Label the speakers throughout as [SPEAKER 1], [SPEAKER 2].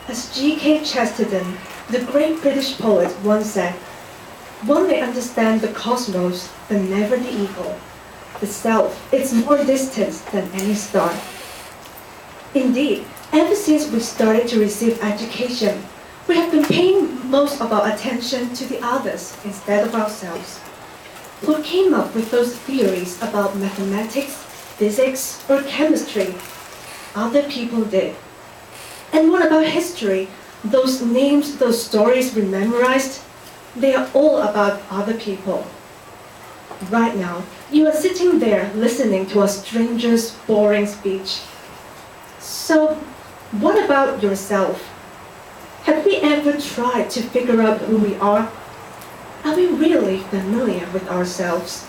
[SPEAKER 1] As G.K. Chesterton, the great British poet, once said, one may understand the cosmos, but never the ego. The self is more distant than any star. Indeed, ever since we started to receive education, we have been paying most of our attention to the others instead of ourselves. Who came up with those theories about mathematics, physics, or chemistry? Other people did. And what about history? Those names, those stories we memorized, they are all about other people. Right now, you are sitting there listening to a stranger's boring speech. So, what about yourself? Have we ever tried to figure out who we are? Are we really familiar with ourselves?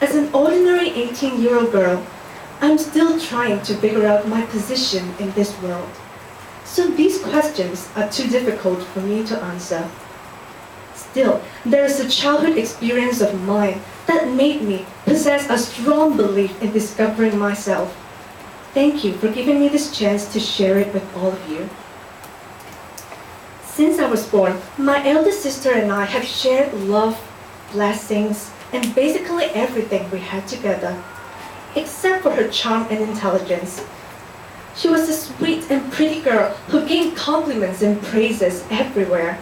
[SPEAKER 1] As an ordinary 18-year-old girl, I'm still trying to figure out my position in this world. So these questions are too difficult for me to answer. Still, there is a childhood experience of mine that made me possess a strong belief in discovering myself. Thank you for giving me this chance to share it with all of you. Since I was born, my elder sister and I have shared love, blessings, and basically everything we had together, except for her charm and intelligence. She was a sweet and pretty girl who gained compliments and praises everywhere.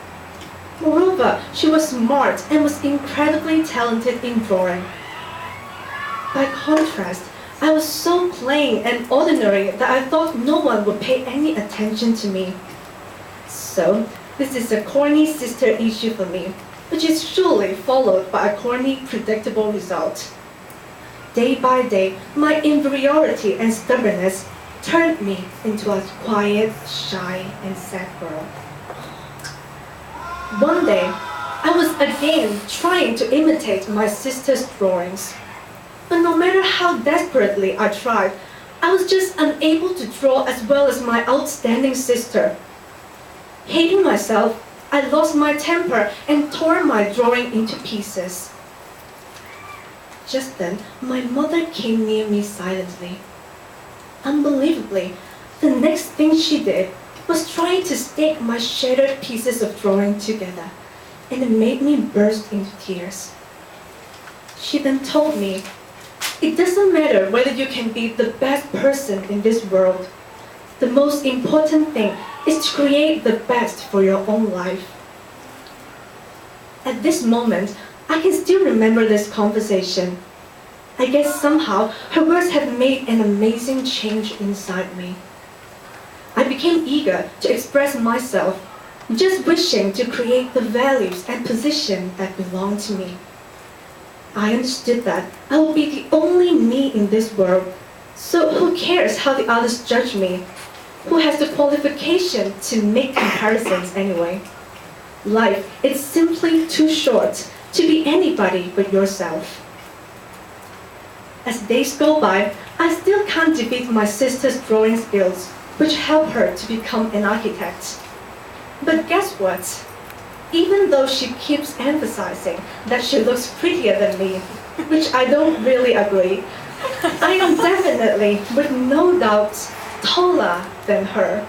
[SPEAKER 1] Moreover, she was smart and was incredibly talented in drawing. By contrast, I was so plain and ordinary that I thought no one would pay any attention to me. So, this is a corny sister issue for me, which is surely followed by a corny, predictable result. Day by day, my inferiority and stubbornness turned me into a quiet, shy, and sad girl. One day, I was again trying to imitate my sister's drawings. But no matter how desperately I tried, I was just unable to draw as well as my outstanding sister. Hating myself, I lost my temper and tore my drawing into pieces. Just then, my mother came near me silently. Unbelievably, the next thing she did was trying to stake my shattered pieces of drawing together, and it made me burst into tears. She then told me, it doesn't matter whether you can be the best person in this world. The most important thing is to create the best for your own life. At this moment, I can still remember this conversation. I guess somehow her words have made an amazing change inside me. I became eager to express myself, just wishing to create the values and position that belong to me. I understood that I will be the only me in this world, so who cares how the others judge me? Who has the qualification to make comparisons anyway? Life is simply too short to be anybody but yourself. As days go by, I still can't defeat my sister's drawing skills, which help her to become an architect. But guess what? Even though she keeps emphasizing that she looks prettier than me, which I don't really agree, I am definitely, with no doubt, taller than her.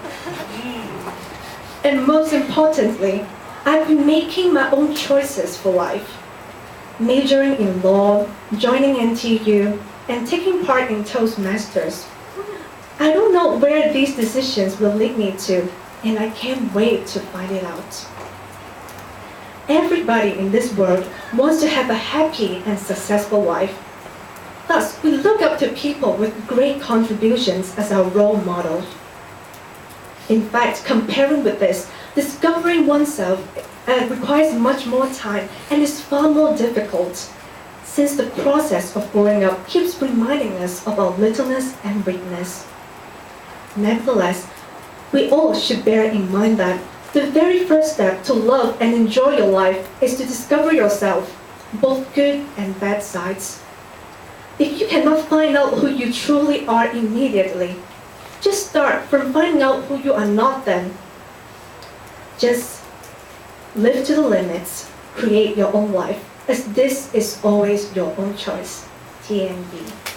[SPEAKER 1] And most importantly, I've been making my own choices for life. Majoring in law, joining NTU, and taking part in Toastmasters. I don't know where these decisions will lead me to, and I can't wait to find it out. Everybody in this world wants to have a happy and successful life. Thus, we look up to people with great contributions as our role models. In fact, comparing with this, discovering oneself requires much more time and is far more difficult, since the process of growing up keeps reminding us of our littleness and weakness. Nevertheless, we all should bear in mind that the very first step to love and enjoy your life is to discover yourself, both good and bad sides. If you cannot find out who you truly are immediately, just start from finding out who you are not then. Just live to the limits, create your own life, as this is always your own choice. TNB.